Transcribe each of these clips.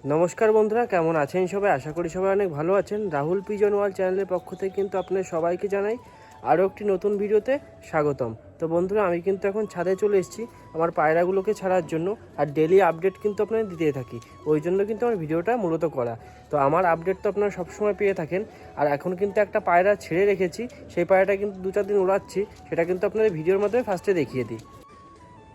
নমস্কার বন্ধুরা, কেমন আছেন সবাই? আশা করি সবাই অনেক ভালো আছেন। রাহুল পিজন ওয়ার্ল্ড চ্যানেলের পক্ষ থেকে কিন্তু আপনাদের সবাইকে জানাই আরও একটি নতুন ভিডিওতে স্বাগতম। তো বন্ধুরা, আমি কিন্তু এখন ছাদে চলে এসেছি আমার পায়রাগুলোকে ছাড়ার জন্য। আর ডেলি আপডেট কিন্তু আপনাদের দিতে থাকি, ওই জন্য কিন্তু আমার ভিডিওটা মূলত করা। তো আমার আপডেট তো আপনারা সবসময় পেয়ে থাকেন। আর এখন কিন্তু একটা পায়রা ছেড়ে রেখেছি, সেই পায়রাটা কিন্তু 2-4 দিন উড়াচ্ছি, সেটা কিন্তু আপনাদের ভিডিওর মাধ্যমে ফার্স্টে দেখিয়ে দিই।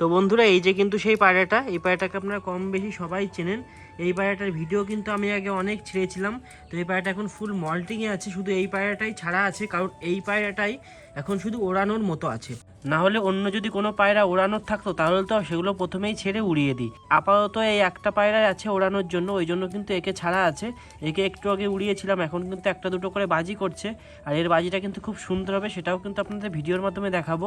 তো বন্ধুরা, এই যে কিন্তু সেই পায়রাটা, এই পায়রাটাকে আপনারা কম বেশি সবাই চেনেন। এই পায়রাটার ভিডিও কিন্তু আমি আগে অনেক ছেড়েছিলাম। তো এই পায়রাটা এখন ফুল মল্টিংয়ে আছে, শুধু এই পায়রাটাই ছাড়া আছে, কারণ এই পায়রাটাই এখন শুধু ওড়ানোর মতো আছে। না হলে অন্য যদি কোনো পায়রা ওড়ানোর থাকতো তাহলে তো সেগুলো প্রথমেই ছেড়ে উড়িয়ে দিই। আপাতত এই একটা পায়রা আছে ওড়ানোর জন্য, ওই জন্য কিন্তু একে ছাড়া আছে। একে একটু আগে উড়িয়েছিলাম, এখন কিন্তু একটা দুটো করে বাজি করছে। আর এর বাজিটা কিন্তু খুব সুন্দর হবে, সেটাও কিন্তু আপনাদের ভিডিওর মাধ্যমে দেখাবো।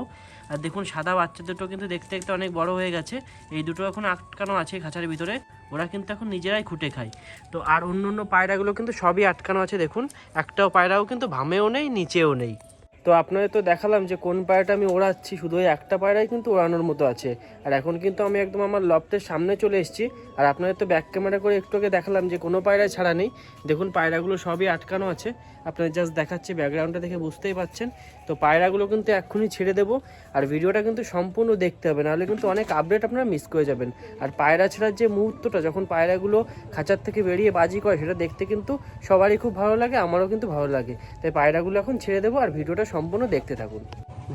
আর দেখুন, সাদা বাচ্চা দুটো কিন্তু দেখতে দেখতে অনেক বড় হয়ে গেছে। এই দুটো এখন আটকানো আছে খাঁচার ভিতরে, ওরা কিন্তু এখন নিজেরাই খুঁটে খায়। তো আর অন্য অন্য পায়রাগুলো কিন্তু সবই আটকানো আছে। দেখুন, একটাও পায়রাও কিন্তু ভামেও নেই, নিচেও নেই। তো আপনাদের তো দেখালাম যে কোন পায়রাটা আমি ওড়াচ্ছি, শুধু ওই একটা পায়রাই কিন্তু ওড়ানোর মতো আছে। আর এখন কিন্তু আমি একদম আমার লফটের সামনে চলে এসেছি। আর আপনাদের তো ব্যাক ক্যামেরা করে একটু আগে দেখালাম যে কোনো পায়রায় ছাড়া নেই। দেখুন, পায়রাগুলো সবই আটকানো আছে। আপনাদের জাস্ট দেখাচ্ছি, ব্যাকগ্রাউন্ডটা দেখে বুঝতেই পাচ্ছেন। তো পায়রাগুলো কিন্তু এক্ষুনি ছেড়ে দেবো। আর ভিডিওটা কিন্তু সম্পূর্ণ দেখতে হবে, নাহলে কিন্তু অনেক আপডেট আপনারা মিস করে যাবেন। আর পায়রা ছেড়ার যে মুহূর্তটা, যখন পায়রাগুলো খাঁচার থেকে বেরিয়ে বাজি করে, সেটা দেখতে কিন্তু সবারই খুব ভালো লাগে, আমারও কিন্তু ভালো লাগে। তাই পায়রাগুলো এখন ছেড়ে দেবো, আর ভিডিওটা সম্পূর্ণ দেখতে থাকুন।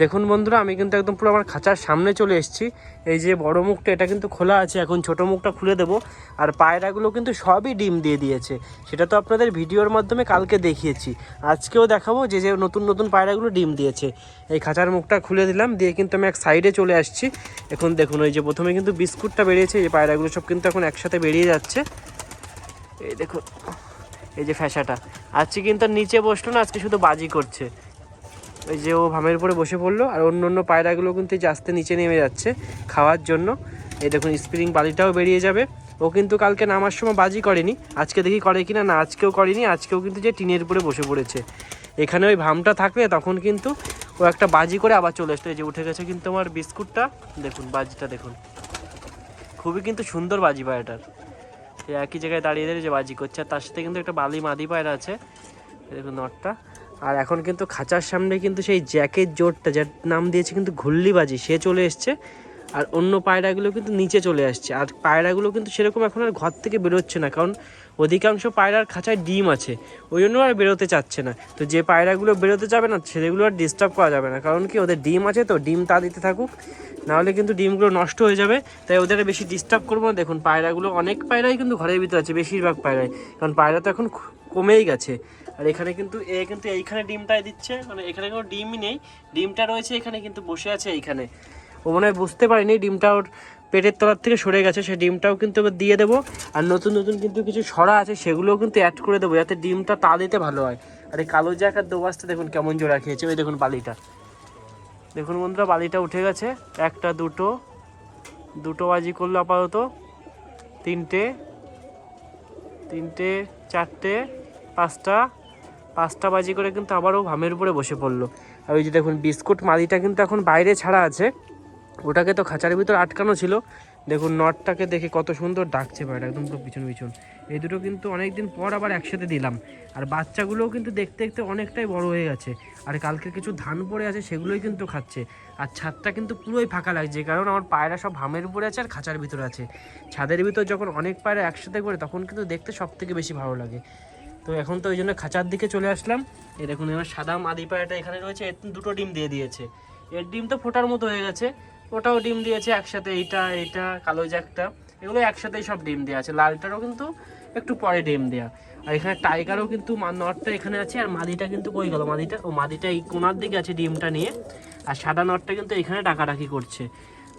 দেখুন বন্ধুরা, আমি কিন্তু একদম পুরো আমার খাঁচার সামনে চলে এসেছি। এই যে বড় মুখটা, এটা কিন্তু খোলা আছে, এখন ছোট মুখটা খুলে দেবো। আর পায়রাগুলো কিন্তু সবই ডিম দিয়ে দিয়েছে, সেটা তো আপনাদের ভিডিওর মাধ্যমে কালকে দেখিয়েছি, আজকেও দেখাবো যে যে নতুন নতুন পায়রাগুলো ডিম দিয়েছে। এই খাঁচার মুখটা খুলে দিলাম, দিয়ে কিন্তু আমি এক সাইডে চলে আসছি। এখন দেখুন, ওই যে প্রথমে কিন্তু বিস্কুটটা বেরিয়েছে, এই পায়রাগুলো সব কিন্তু এখন একসাথে বেরিয়ে যাচ্ছে। এই দেখুন, এই যে ফ্যাসাটা আজকে কিন্তু নিচে বসলো না, আজকে শুধু বাজি করছে। ওই যে ও ভামের উপরে বসে পড়লো, আর অন্য অন্য পায়রাগুলো কিন্তু আস্তে নিচে নেমে যাচ্ছে খাওয়ার জন্য। এই দেখুন, স্প্রিং বালিটাও বেরিয়ে যাবে। ও কিন্তু কালকে নামার সময় বাজি করেনি, আজকে দেখি করে কিনা। না, আজকেও করেনি, আজকেও কিন্তু যে টিনের উপরে বসে পড়েছে। এখানে ওই ভামটা থাকলে তখন কিন্তু ও একটা বাজি করে আবার চলে আসতো। এই যে উঠে গেছে কিন্তু আমার বিস্কুটটা, দেখুন বাজিটা দেখুন, খুবই কিন্তু সুন্দর বাজি পায়রাটার। একই জায়গায় দাঁড়িয়ে দাঁড়িয়ে যে বাজি করছে, আর তার সাথে কিন্তু একটা বালি মাদি পায়রা আছে, দেখুন নটটা। আর এখন কিন্তু খাঁচার সামনে কিন্তু সেই জ্যাকের জোরটা, যার নাম দিয়েছে কিন্তু ঘুল্লিবাজি, সে চলে এসছে। আর অন্য পায়রাগুলো কিন্তু নিচে চলে আসছে। আর পায়রাগুলো কিন্তু সেরকম এখন আর ঘর থেকে বেরোচ্ছে না, কারণ অধিকাংশ পায়রার খাঁচায় ডিম আছে, ওই জন্য আর বেরোতে চাচ্ছে না। তো যে পায়রাগুলো বেরোতে যাবে না, সেগুলো আর ডিস্টার্ব করা যাবে না, কারণ কি ওদের ডিম আছে, তো ডিম তা দিতে থাকুক, নাহলে কিন্তু ডিমগুলো নষ্ট হয়ে যাবে। তাই ওদের বেশি ডিস্টার্ব করবো না। দেখুন, পায়রাগুলো অনেক পায়রাই কিন্তু ঘরের ভিতরে আছে, বেশিরভাগ পায়রাই, কারণ পায়রা তো এখন কমেই গেছে। আর এখানে কিন্তু কিন্তু এইখানে ডিমটাই দিচ্ছে, মানে এখানে কোনো ডিমই নেই, ডিমটা রয়েছে এখানে, কিন্তু বসে আছে এইখানে। ও মনে হয় বুঝতে পারিনি ডিমটা ওর পেটের তলার থেকে সরে গেছে, সেই ডিমটাও কিন্তু এবার দিয়ে দেবো। আর নতুন নতুন কিন্তু কিছু সরা আছে, সেগুলোও কিন্তু অ্যাড করে দেবো, যাতে ডিমটা তা দিতে ভালো হয়। আর এই কালো জায়গার দোবাসটা দেখুন কেমন জোড়া খেয়েছে। ওই দেখুন বালিটা, দেখুন বন্ধুরা, বালিটা উঠে গেছে। একটা দুটো বাজি করলো আপাতত, তিনটে চারটে, পাঁচটা বাজি করে কিন্তু আবারও ভামের উপরে বসে পড়লো। আর ওই যে দেখুন বিস্কুট মাদিটা কিন্তু এখন বাইরে ছাড়া আছে, ওটাকে তো খাঁচার ভিতর আটকানো ছিল। দেখুন নটটাকে দেখে কত সুন্দর ডাকছে পায়রা, একদম পুরো পিছন। এই দুটো কিন্তু অনেকদিন পর আবার একসাথে দিলাম। আর বাচ্চাগুলোও কিন্তু দেখতে দেখতে অনেকটাই বড় হয়ে গেছে। আর কালকে কিছু ধান পড়ে আছে, সেগুলোই কিন্তু খাচ্ছে। আর ছাদটা কিন্তু পুরোই ফাঁকা লাগছে, কারণ আমার পায়রা সব ভামের উপরে আছে আর খাঁচার ভিতরে আছে। ছাদের ভিতর যখন অনেক পায়রা একসাথে করে, তখন কিন্তু দেখতে সব থেকে বেশি ভালো লাগে। তো এখন তো ওই জন্য খাঁচার দিকে চলে আসলাম। এই দেখুন, এবার সাদা মাদি পায়রাটা এখানে রয়েছে, এর দুটো ডিম দিয়ে দিয়েছে। এর ডিম তো ফোটার মতো হয়ে গেছে, ওটাও ডিম দিয়েছে একসাথে। এইটা কালো জ্যাকটা, এগুলো একসাথেই সব ডিম দেওয়া আছে। লালটারও কিন্তু একটু পরে ডিম দেওয়া। আর এখানে টাইগারও কিন্তু নটটা এখানে আছে, আর মাদিটা কিন্তু কই গেল, মাদিটা এই কোনার দিকে আছে ডিমটা নিয়ে। আর সাদা নটটা কিন্তু এখানে ডাকাডাকি করছে।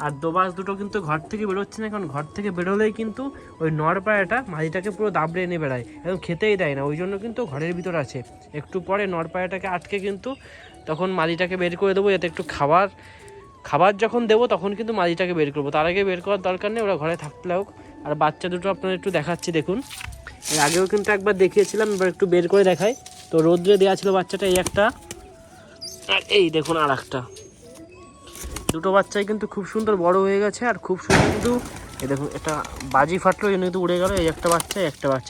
আর দোবাস দুটো কিন্তু ঘর থেকে বেরোচ্ছে না, কারণ ঘর থেকে বেরোলেই কিন্তু ওই নর পায়রাটা মাদিটাকে পুরো দাবড়ে এনে বেড়ায়, একদম খেতেই দেয় না, ওই জন্য কিন্তু ঘরের ভিতর আছে। একটু পরে নর পায়রাটাকে আটকে কিন্তু তখন মাদিটাকে বের করে দেবো, যাতে একটু খাবার যখন দেবো তখন কিন্তু মাদিটাকে বের করবো, তার আগে বের করার দরকার নেই, ওরা ঘরে থাকতে লাগুক। আর বাচ্চা দুটো আপনারা একটু দেখাচ্ছি, দেখুন এর আগেও কিন্তু একবার দেখিয়েছিলাম, এবার একটু বের করে দেখাই। তো রোদ্রে দেওয়া ছিল বাচ্চাটা, এই একটা, আর এই দেখুন আর একটা। দুটো বাচ্চাই কিন্তু খুব সুন্দর বড় হয়ে গেছে, আর খুব সুন্দর কিন্তু এই দেখুন এটা বাজি ফাটলো, এই কিন্তু উড়ে গেল। এই একটা বাচ্চা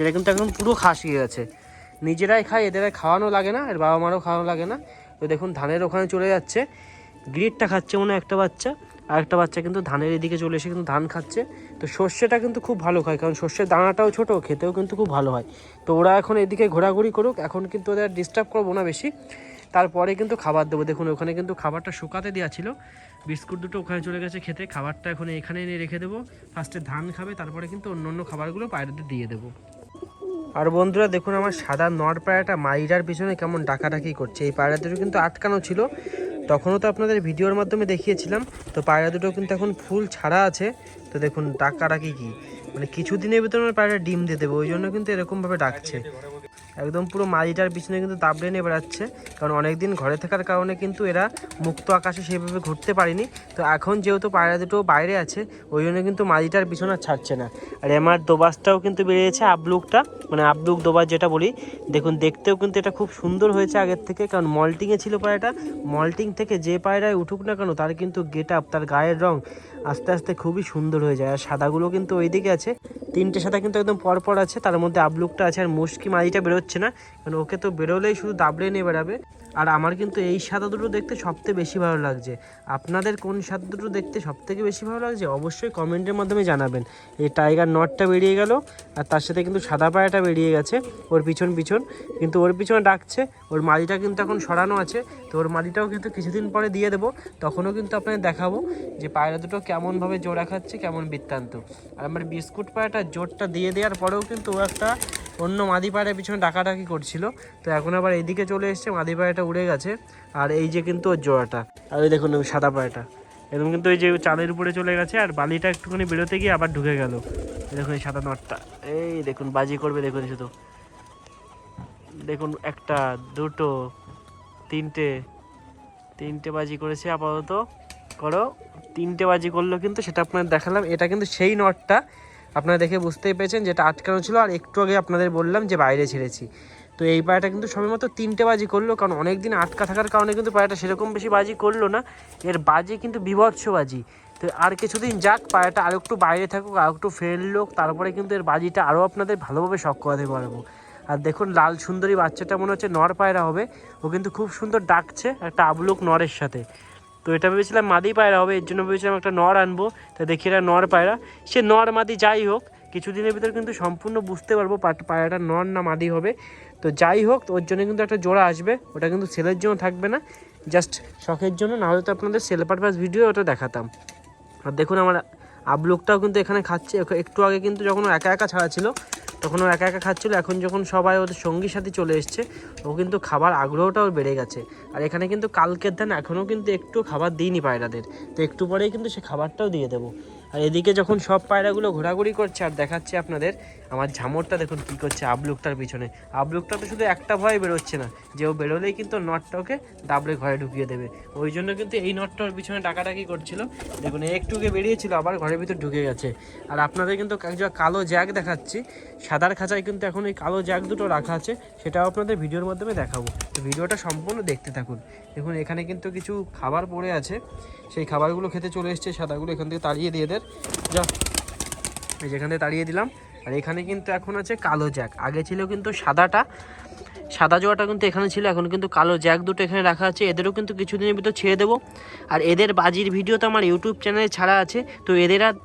এটা কিন্তু একদম পুরো খাস হয়ে গেছে। নিজেরাই খায়, এদের খাওয়ানো লাগে না, এর বাবা মারও খাওয়ানো লাগে না। তো দেখুন ধানের ওখানে চলে যাচ্ছে, গ্রিটটা খাচ্ছে মনে হয় একটা বাচ্চা, আর একটা বাচ্চা কিন্তু ধানের এদিকে চলে এসে কিন্তু ধান খাচ্ছে। তো সর্ষেটা কিন্তু খুব ভালো খায়, কারণ সর্ষের দানাটাও ছোটো, খেতেও কিন্তু খুব ভালো হয়। তো ওরা এখন এদিকে ঘোরাঘুরি করুক, এখন কিন্তু ওদের ডিস্টার্ব করবো না বেশি, তারপরে কিন্তু খাবার দেবো। দেখুন ওখানে কিন্তু খাবারটা শুকাতে দেওয়া ছিল, বিস্কুট দুটো ওখানে চলে গেছে খেতে, খাবারটা এখন এখানে এনে রেখে দেবো। ফার্স্টে ধান খাবে, তারপরে কিন্তু অন্য অন্য খাবারগুলো পায়রাদের দিয়ে দেবো। আর বন্ধুরা দেখুন আমার সাদা নর পায়রাটা মাইরার পিছনে কেমন ডাকাডাকি করছে। এই পায়রা দুটো কিন্তু আটকানো ছিল, তখনও তো আপনাদের ভিডিওর মাধ্যমে দেখিয়েছিলাম। তো পায়রা দুটো কিন্তু এখন ফুল ছাড়া আছে। তো দেখুন ডাকাডাকি কি, মানে কিছুদিনের ভিতরে আমার পায়রা ডিম দিয়ে দেবে, ওই জন্য কিন্তু এরকমভাবে ডাকছে। একদম পুরো মালিটার পিছনে কিন্তু দাবড়ে নিয়ে বেড়াচ্ছে, কারণ অনেক দিন ঘরে থাকার কারণে কিন্তু এরা মুক্ত আকাশে সেভাবে ঘুরতে পারেনি। তো এখন যেহেতু পায়রা দুটো বাইরে আছে, ওই জন্য কিন্তু মালিটার পিছনে ছাড়ছে না। আর আমার দোবাসটাও কিন্তু বেরিয়েছে, আবলুকটা, মানে আবলুক দোবাস যেটা বলি। দেখুন দেখতেও কিন্তু এটা খুব সুন্দর হয়েছে আগের থেকে, কারণ মল্টিংয়ে ছিল পায়রাটা। মল্টিং থেকে যে পায়রায় উঠুক না কেন, তার কিন্তু গেট আপ, তার গায়ের রং আস্তে আস্তে খুবই সুন্দর হয়ে যায়। আর সাদাগুলো কিন্তু ওই দিকে আছে, তিনটে সাদা কিন্তু একদম পরপর আছে, তার মধ্যে আবলুকটা আছে। আর মুশকি মাঝিটা বেরোচ্ছে না, কারণ ওকে তো বেরোলেই শুধু দাবড়ে নিয়ে বেড়াবে। আর আমার কিন্তু এই সাদা দুটো দেখতে সবথেকে বেশি ভালো লাগছে। আপনাদের কোন সাদা দুটো দেখতে সবথেকে বেশি ভালো লাগছে অবশ্যই কমেন্টের মাধ্যমে জানাবেন। এই টাইগার নটটা বেরিয়ে গেল, আর তার সাথে কিন্তু সাদা পায়রাটা বেরিয়ে গেছে ওর পিছন কিন্তু ওর পিছনে ডাকছে। ওর মালিটা কিন্তু এখন সরানো আছে, তো ওর মালিটাও কিন্তু কিছুদিন পরে দিয়ে দেবো, তখনও কিন্তু আপনাদের দেখাবো যে পায়রা দুটো কেমনভাবে জোড়া খাচ্ছে, কেমন বৃত্তান্ত। আর আমার বিস্কুট পায়রাটা জোরটা দিয়ে দেওয়ার পরেও কিন্তু ও একটা অন্য মাদি পায়রার পিছনে ডাকাডাকি করছিল। তো এখন আবার এইদিকে চলে এসছে, মাদি পায়রাটা উড়ে গেছে। আর এই যে কিন্তু ওর জোড়াটা, আর ওই দেখুন সাদা পায়রাটা একদম কিন্তু এই যে চালের উপরে চলে গেছে, আর বালিটা একটুখানি বেরোতে গিয়ে আবার ঢুকে গেল। দেখুন এই সাদা নটটা, এই দেখুন বাজি করবে, দেখুন শুধু দেখুন, একটা দুটো তিনটে বাজি করেছে আপাতত। করো, তিনটে বাজি করলো কিন্তু, সেটা আপনাদের দেখালাম। এটা কিন্তু সেই নটটা আপনারা দেখে বুঝতেই পেরেছেন যেটা আটকানো ছিল, আর একটু আগে আপনাদের বললাম যে বাইরে ছেড়েছি। তো এই পায়রাটা কিন্তু সবেমাত্র তিনটে বাজি করলো, কারণ অনেক দিন আটকা থাকার কারণে কিন্তু পায়রাটা সেরকম বেশি বাজি করলো না। এর বাজি কিন্তু বিভৎস বাজি। তো আর কিছুদিন যাক, পায়রাটা আরও একটু বাইরে থাকুক, আরও একটু ফেললোক, তারপরে কিন্তু এর বাজিটা আরও আপনাদের ভালোভাবে শখ করাতে পারবো। আর দেখুন লাল সুন্দরী বাচ্চাটা মনে হচ্ছে নর পায়রা হবে, ও কিন্তু খুব সুন্দর ডাকছে একটা আবলুক নরের সাথে। তো এটা ভেবেছিলাম মাদি পায়রা হবে, এর জন্য ভেবেছিলাম একটা নর আনবো। তো দেখি এটা নর পায়রা, সে নর মাদি যাই হোক, কিছুদিনের ভিতরে কিন্তু সম্পূর্ণ বুঝতে পারবো পায়রাটা নর না মাদি হবে। তো যাই হোক, ওর জন্য কিন্তু একটা জোড়া আসবে, ওটা কিন্তু সেলের জন্য থাকবে না, জাস্ট শখের জন্য, নাহলে তো আপনাদের সেল পারপাস ভিডিও ওটা দেখাতাম। আর দেখুন আমার আবলুকটাও কিন্তু এখানে খাচ্ছে। একটু আগে কিন্তু যখন ও একা একা ছাড়া ছিল, তখন ও একা একা খাচ্ছিলো, এখন যখন সবাই ওদের সঙ্গী সাথী চলে এসছে, ও কিন্তু খাবার আগ্রহটাও বেড়ে গেছে। আর এখানে কিন্তু কালকের ধান এখনও কিন্তু একটু খাবার দিইনি পায়রাদের, তো একটু পরেই কিন্তু সে খাবারটাও দিয়ে দেবো। আর এদিকে যখন সব পায়রাগুলো ঘোরাঘুরি করছে, আর দেখাচ্ছে আপনাদের আমার ঝামরটা দেখুন কী করছে আবলুকটার পিছনে। আবলুকটা তো শুধু একটা ভয় বেরোচ্ছে না, যে ও বেরোলেই কিন্তু নটটা ওকে দাবড়ে ঘরে ঢুকিয়ে দেবে, ওই জন্য কিন্তু এই নটটার পিছনে ডাকাডাকি করছিল। দেখুন একটুকে বেরিয়েছিল, আবার ঘরের ভিতর ঢুকে গেছে। আর আপনাদের কিন্তু কালো জ্যাক দেখাচ্ছি, সাদার খাঁচায় কিন্তু এখন এই কালো জ্যাক দুটো রাখা আছে, সেটাও আপনাদের ভিডিওর মাধ্যমে দেখাবো। তো ভিডিওটা সম্পূর্ণ দেখতে থাকুন। দেখুন এখানে কিন্তু কিছু খাবার পড়ে আছে, সেই খাবারগুলো খেতে চলে এসছে। সাদাগুলো এখান থেকে তাড়িয়ে দিয়ে যা, এই যেখান থেকে তাড়িয়ে দিলাম। আর এখানে কিন্তু এখন আছে কালো জ্যাক, আগে ছিল কিন্তু সাদা জোয়াটা কিন্তু এখানে ছিল, এখন কিন্তু কালো জ্যাক দুটো এখানে রাখা আছে। এদেরও কিন্তু কিছুদিনের ভিতর ছেড়ে দেবো। আর এদের বাজির ভিডিও তো আমার ইউটিউব চ্যানেলে ছাড়া আছে, তো এদের আর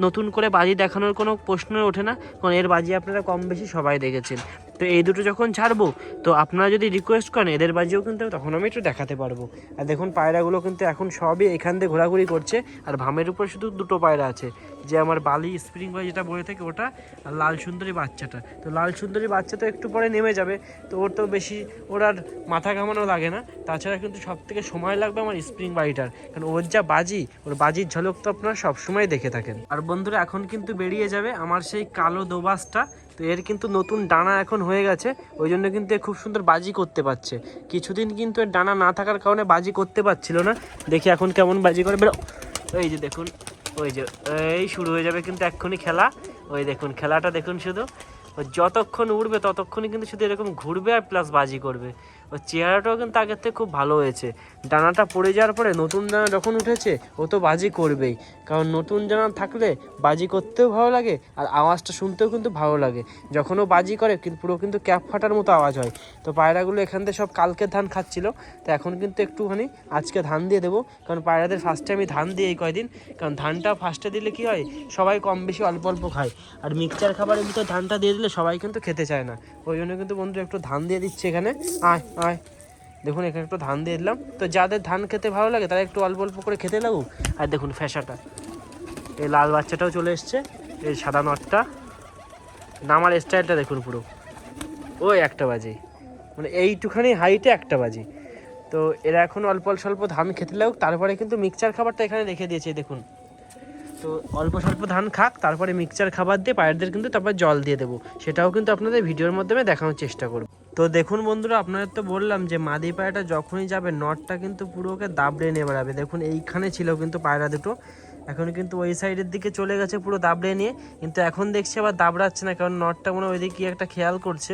নতুন করে বাজি দেখানোর কোনো প্রশ্ন ওঠে না, কারণ এর বাজি আপনারা কম বেশি সবাই দেখেছেন। তো এই দুটো যখন ছাড়বো, তো আপনারা যদি রিকোয়েস্ট করেন এদের বাজিও কিন্তু তখন আমি একটু দেখাতে পারবো। আর দেখুন পায়রাগুলো কিন্তু এখন সবই এখান দিয়ে ঘোরাঘুরি করছে। আর ভামের উপর শুধু দুটো পায়রা আছে, যে আমার বালি স্প্রিং বয় যেটা বলে থাকে ওটা, আর লাল সুন্দরী বাচ্চাটা। তো লাল সুন্দরী বাচ্চা তো একটু পরে নেমে যাবে, তো ওর তো বেশি ওর আর মাথা ঘামানো লাগে না। তাছাড়া কিন্তু সব থেকে সময় লাগবে আমার স্প্রিং বাড়িটার, কারণ ওর যা বাজি, ওর বাজির ঝলক তো আপনারা সবসময় দেখে থাকেন। আর বন্ধুরা এখন কিন্তু বেরিয়ে যাবে আমার সেই কালো দোবাসটা। তো এর কিন্তু নতুন ডানা এখন হয়ে গেছে, ওই জন্য কিন্তু খুব সুন্দর বাজি করতে পারছে। কিছুদিন কিন্তু এর ডানা না থাকার কারণে বাজি করতে পারছিল না। দেখি এখন কেমন বাজি করে বেরো। এই যে দেখুন, ওই যে এই শুরু হয়ে যাবে কিন্তু এক্ষুনি খেলা। ওই দেখুন খেলাটা দেখুন শুধু, ও যতক্ষণ উড়বে ততক্ষণই কিন্তু শুধু এরকম ঘুরবে আর প্লাস বাজি করবে। ওর চেহারাটাও কিন্তু আগের থেকে খুব ভালো হয়েছে। ডানাটা পড়ে যাওয়ার পরে নতুন ডানা যখন উঠেছে ও তো বাজি করবেই, কারণ নতুন ডানা থাকলে বাজি করতেও ভালো লাগে আর আওয়াজটা শুনতেও কিন্তু ভালো লাগে। যখন ও বাজি করে কিন্তু পুরো কিন্তু ক্যাপ ফাটার মতো আওয়াজ হয়। তো পায়রাগুলো এখান থেকে সব কালকের ধান খাচ্ছিল, তো এখন কিন্তু একটুখানি আজকে ধান দিয়ে দেবো, কারণ পায়রাদের ফার্স্টে আমি ধান দিই এই কয়দিন, কারণ ধানটা ফার্স্টে দিলে কি হয় সবাই কম বেশি অল্প অল্প খায়, আর মিক্সচার খাবারের ভিতরে ধানটা দিয়ে দিলে সবাই কিন্তু খেতে চায় না। ওই জন্য কিন্তু বন্ধু একটু ধান দিয়ে দিচ্ছে এখানে। আয় আয়, দেখুন এখানে একটু ধান দিয়ে দিলাম। তো যাদের ধান খেতে ভালো লাগে তারা একটু অল্প অল্প করে খেতে লাগুক। আর দেখুন ফ্যাসাটা, এই লাল বাচ্চাটাও চলে এসছে, এই সাদা নটটা, নামার স্টাইলটা দেখুন পুরো। ওই একটা বাজি, মানে এইটুখানি হাইটে একটা বাজি। তো এরা এখন অল্প স্বল্প ধান খেতে লাগুক, তারপরে কিন্তু মিক্সচার খাবারটা এখানে রেখে দিয়েছে দেখুন। তো অল্প স্বল্প ধান খাক, তারপরে মিক্সচার খাবার দিয়ে পায়রাদের কিন্তু তারপর জল দিয়ে দেবো, সেটাও কিন্তু আপনাদের ভিডিওর মাধ্যমে দেখানোর চেষ্টা করব। তো দেখুন বন্ধুরা, আপনাদের তো বললাম যে মাদি পায়রাটা যখনই যাবে নটটা কিন্তু পুরো ওকে দাবড়ে নিয়ে বেড়াবে। দেখুন এইখানে ছিল কিন্তু পায়রা দুটো, এখন কিন্তু ওই সাইডের দিকে চলে গেছে পুরো দাবড়ে নিয়ে, কিন্তু এখন দেখছি আবার দাবড়াচ্ছে না, কারণ নটটা মনে হয় ওইদিকে কি একটা খেয়াল করছে,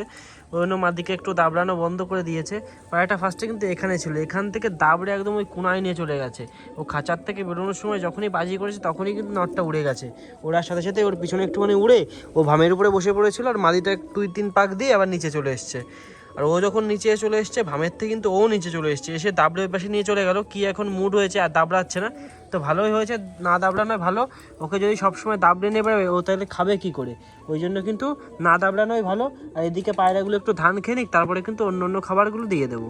ওই জন্য মাদিকে একটু দাবড়ানো বন্ধ করে দিয়েছে। পায়রাটা ফার্স্টে কিন্তু এখানে ছিল, এখান থেকে দাবড়ে একদম ওই কোনায় নিয়ে চলে গেছে। ও খাঁচার থেকে বেরোনোর সময় যখনই বাজি করেছে তখনই কিন্তু নটটা উড়ে গেছে। ওড়ার সাথে সাথে ওর পিছনে একটুখানি উড়ে ও ভামের উপরে বসে পড়েছিল, আর মাদিটা 2-3 পাক দিয়ে আবার নিচে চলে এসছে। আর ও যখন নিচে চলে এসছে ভামের থেকে কিন্তু ও নিচে চলে এসছে, এসে দাবড়ের পাশে নিয়ে চলে গেল। কি এখন মুড হয়েছে আর দাবড়াচ্ছে না, তো ভালোই হয়েছে, না দাবড়ানো ভালো। ওকে যদি সবসময় দাবড়ে নিয়ে বেরোবে ও তাহলে খাবে কি করে, ওই জন্য কিন্তু না দাবড়ানোই ভালো। আর এদিকে পায়রাগুলো একটু ধান খেয়ে নিক, তারপরে কিন্তু অন্য অন্য খাবারগুলো দিয়ে দেবো।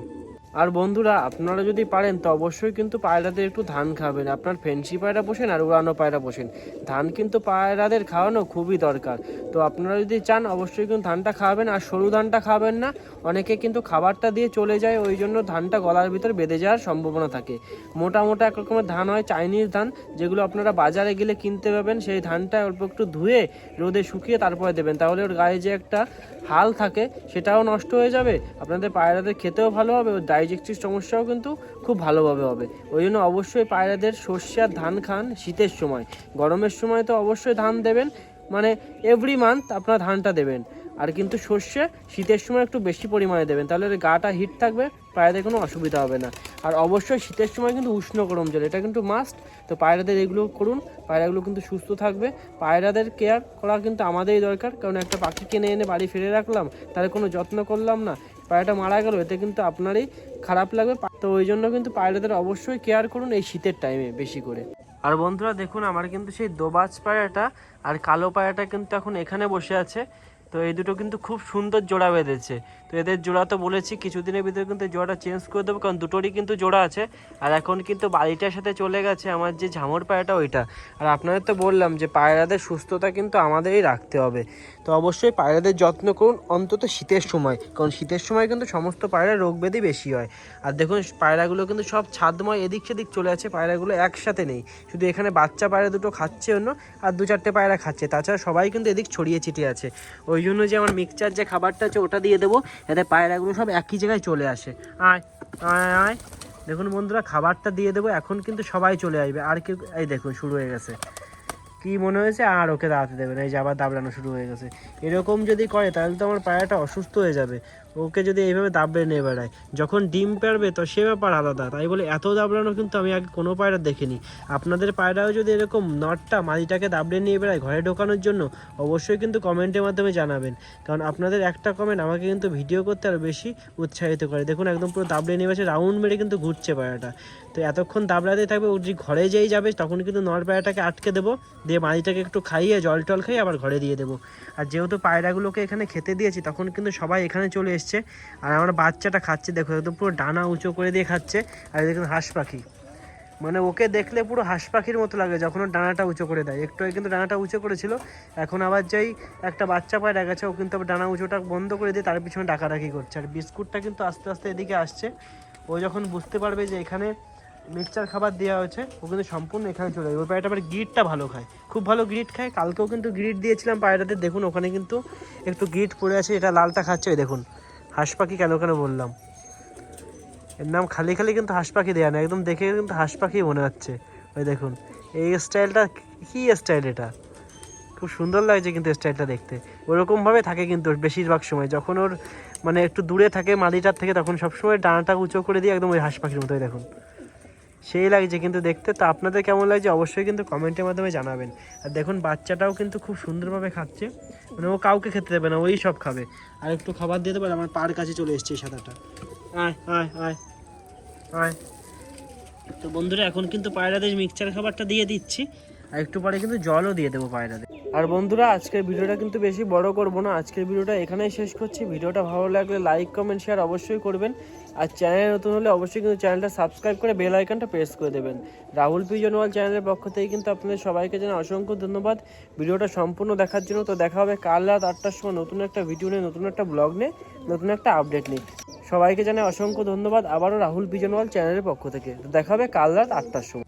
আর বন্ধুরা, আপনারা যদি পারেন তো অবশ্যই কিন্তু পায়রাদের একটু ধান খাবেন। আপনার ফেন্সি পায়রা পোষেন আর উড়ানো পায়রা পোষেন, ধান কিন্তু পায়রাদের খাওয়ানো খুবই দরকার। তো আপনারা যদি চান অবশ্যই কিন্তু ধানটা খাওয়াবেন, আর সরু ধানটা খাবেন না। অনেকে কিন্তু খাবারটা দিয়ে চলে যায়, ওই জন্য ধানটা গলার ভিতর বেঁধে যাওয়ার সম্ভাবনা থাকে। মোটা মোটা এক রকমের ধান হয়, চাইনিজ ধান, যেগুলো আপনারা বাজারে গেলে কিনতে পাবেন। সেই ধানটা অল্প একটু ধুয়ে রোদে শুকিয়ে তারপরে দেবেন, তাহলে ওর গায়ে যে একটা হাল থাকে সেটাও নষ্ট হয়ে যাবে, আপনাদের পায়রাদের খেতেও ভালো হবে, ওর ডাইজেস্টিভ সমস্যাও কিন্তু খুব ভালোভাবে হবে। ওই জন্য অবশ্যই পায়রাদের সর্ষে আর ধান খান শীতের সময়। গরমের সময় তো অবশ্যই ধান দেবেন, মানে এভরি মান্থ আপনারা ধানটা দেবেন। আর কিন্তু সর্ষে শীতের সময় একটু বেশি পরিমাণে দেবেন, তাহলে গাটা হিট থাকবে, পায়রাদের কোনো অসুবিধা হবে না। আর অবশ্যই শীতের সময় কিন্তু উষ্ণ গরম জল, এটা কিন্তু মাস্ট। তো পায়রাদের এগুলো করুন, পায়রাগুলো কিন্তু সুস্থ থাকবে। পায়রাদের কেয়ার করা কিন্তু আমাদেরই দরকার, কারণ একটা পাখি কিনে এনে বাড়ি ফিরে রাখলাম, তার কোনো যত্ন করলাম না, পায়রাটা মারা গেল, এতে কিন্তু আপনারই খারাপ লাগবে। তো ওই জন্য কিন্তু পায়রাদের অবশ্যই কেয়ার করুন এই শীতের টাইমে বেশি করে। আর বন্ধুরা দেখুন, আমার কিন্তু সেই দোবাজ পায়রাটা আর কালো পায়রাটা কিন্তু এখন এখানে বসে আছে। তো এই দুটো কিন্তু খুব সুন্দর জোড়া বেঁধেছে। তো এদের জোড়া তো বলেছি কিছুদিনের ভিতরে কিন্তু জোড়াটা চেঞ্জ করে দেবো, কারণ দুটোরই কিন্তু জোড়া আছে। আর এখন কিন্তু বাড়িটার সাথে চলে গেছে আমার যে ঝামর পায়রাটা ওইটা। আর আপনাদের তো বললাম যে পায়রাদের সুস্থতা কিন্তু আমাদেরই রাখতে হবে। তো অবশ্যই পায়রাদের যত্ন করুন অন্তত শীতের সময়, কারণ শীতের সময় কিন্তু সমস্ত পায়রা রোগ ব্যাধি বেশি হয়। আর দেখুন পায়রাগুলো কিন্তু সব ছাদময় এদিক সেদিক চলে আছে, পায়রাগুলো একসাথে নেই, শুধু এখানে বাচ্চা পায়রা দুটো খাচ্ছে অন্য, আর 2-4টে পায়রা খাচ্ছে, তাছাড়া সবাই কিন্তু এদিক ছড়িয়ে ছিটিয়ে আছে। ওই জন্য যে আমার মিক্সচার যে খাবারটা আছে ওটা দিয়ে দেবো, যাতে পায়রাগুলো সব একই জায়গায় চলে আসে। আয় আয় আয়, দেখুন বন্ধুরা খাবারটা দিয়ে দেবো, এখন কিন্তু সবাই চলে আসবে। আর কেউ, এই দেখুন শুরু হয়ে গেছে, কি মনে হয়েছে আর ওকে দাঁড়াতে দেবে না, এই যে আবার দাবড়ানো শুরু হয়ে গেছে। এরকম যদি করে তাহলে তো আমার পায়রাটা অসুস্থ হয়ে যাবে, ওকে যদি এইভাবে দাবড়ে নিয়ে বেড়ায়। যখন ডিম পারবে তো সে ব্যাপার আলাদা, তাই বলে এত দাবড়ানো কিন্তু আমি আগে কোনো পায়রা দেখিনি। আপনাদের পায়রাও যদি এরকম নটটা মাদিটাকে দাবড়ে নিয়ে বেড়ায় ঘরে ঢোকানোর জন্য, অবশ্যই কিন্তু কমেন্টের মাধ্যমে জানাবেন, কারণ আপনাদের একটা কমেন্ট আমাকে কিন্তু ভিডিও করতে আরও বেশি উৎসাহিত করে। দেখুন একদম পুরো দাবড়ে নিয়ে বসে রাউন্ড মেরে কিন্তু ঘুরছে পায়রাটা। তো এতক্ষণ দাবড়াতেই থাকবে, ও যে ঘরে যেই যাবে তখন কিন্তু নর পায়রাটাকে আটকে দেবো, দিয়ে মাদিটাকে একটু খাইয়ে জল টল খাইয়ে আবার ঘরে দিয়ে দেবো। আর যেহেতু পায়রাগুলোকে এখানে খেতে দিয়েছি তখন কিন্তু সবাই এখানে চলে এসছে। আর আমার বাচ্চাটা খাচ্ছে, দেখো একদম পুরো ডানা উঁচু করে দিয়ে খাচ্ছে। আর দেখুন হাঁস পাখি, মানে ওকে দেখলে পুরো হাঁস পাখির মতো লাগে যখন ওর ডানাটা উঁচু করে দেয়। একটু কিন্তু ডানাটা উঁচু করেছিল, এখন আবার যেই একটা বাচ্চা পায়রা গেছে ও কিন্তু আবার ডানা উঁচুটা বন্ধ করে দিয়ে তার পিছনে ডাকাডাকি করছে। আর বিস্কুটটা কিন্তু আস্তে আস্তে এদিকে আসছে, ও যখন বুঝতে পারবে যে এখানে মিক্সচার খাবার দেওয়া হয়েছে ও কিন্তু সম্পূর্ণ এখানে চলে যাবে। ওই পায়রাটা আবার গ্রিটটা ভালো খায়, খুব ভালো গ্রিট খায়। কালকেও কিন্তু গ্রিট দিয়েছিলাম পায়রাদের, দেখুন ওখানে কিন্তু একটু গ্রিট পড়ে আছে, এটা লালটা খাচ্ছে। ওই দেখুন হাঁস পাখি কেন কেন বললাম, এর নাম খালি খালি কিন্তু হাঁস পাখি দেওয়া না, একদম দেখে কিন্তু হাঁস পাখি মনে হচ্ছে। ওই দেখুন এই স্টাইলটা, কি স্টাইল এটা, খুব খুব সুন্দর লাগছে কিন্তু স্টাইলটা দেখতে। ওরকমভাবে থাকে কিন্তু ওর বেশিরভাগ সময়, যখন ওর মানে একটু দূরে থাকে মাদিটার থেকে, তখন সবসময় ডানাটা উঁচু করে দিয়ে একদম ওই হাঁস পাখির মতোই দেখুন, সেই লাগছে কিন্তু দেখতে। তো আপনাদের কেমন লাগছে অবশ্যই কিন্তু কমেন্টের মাধ্যমে জানাবেন। আর দেখুন বাচ্চাটাও কিন্তু খুব সুন্দরভাবে খাচ্ছে, মানে ও কাউকে খেতে দেবে না, ওই সব খাবে। আর একটু খাবার দিয়ে দেবে, আমার পার কাছে চলে এসছে এই সাদাটা। আয় আয় আয় আয়। তো বন্ধুরা এখন কিন্তু পায়রাদের মিক্সচার খাবারটা দিয়ে দিচ্ছি, আর একটু পরে কিন্তু জলও দিয়ে দেবো পায়রাদের। আর বন্ধুরা আজকের ভিডিওটা কিন্তু বেশি বড় করব না, আজকের ভিডিওটা এখানেই শেষ করছি। ভিডিওটা ভালো লাগলে লাইক কমেন্ট শেয়ার অবশ্যই করবেন, আর চ্যানেলে নতুন হলে অবশ্যই কিন্তু চ্যানেলটা সাবস্ক্রাইব করে বেল আইকনটা প্রেস করে দেবেন। রাহুল পিজন ওয়ার্ল্ড চ্যানেলের পক্ষ থেকে কিন্তু আপনাদের সবাইকে জানাই অসংখ্য ধন্যবাদ ভিডিওটা সম্পূর্ণ দেখার জন্য। তো দেখা হবে কাল রাত 8টার সময় নতুন একটা ভিডিও নিয়ে, নতুন একটা ব্লগ নিয়ে, নতুন একটা আপডেট নিয়ে। সবাইকে জানাই অসংখ্য ধন্যবাদ আবারও রাহুল পিজন ওয়ার্ল্ড চ্যানেলের পক্ষ থেকে। তো দেখা হবে কাল রাত 8টার সময়।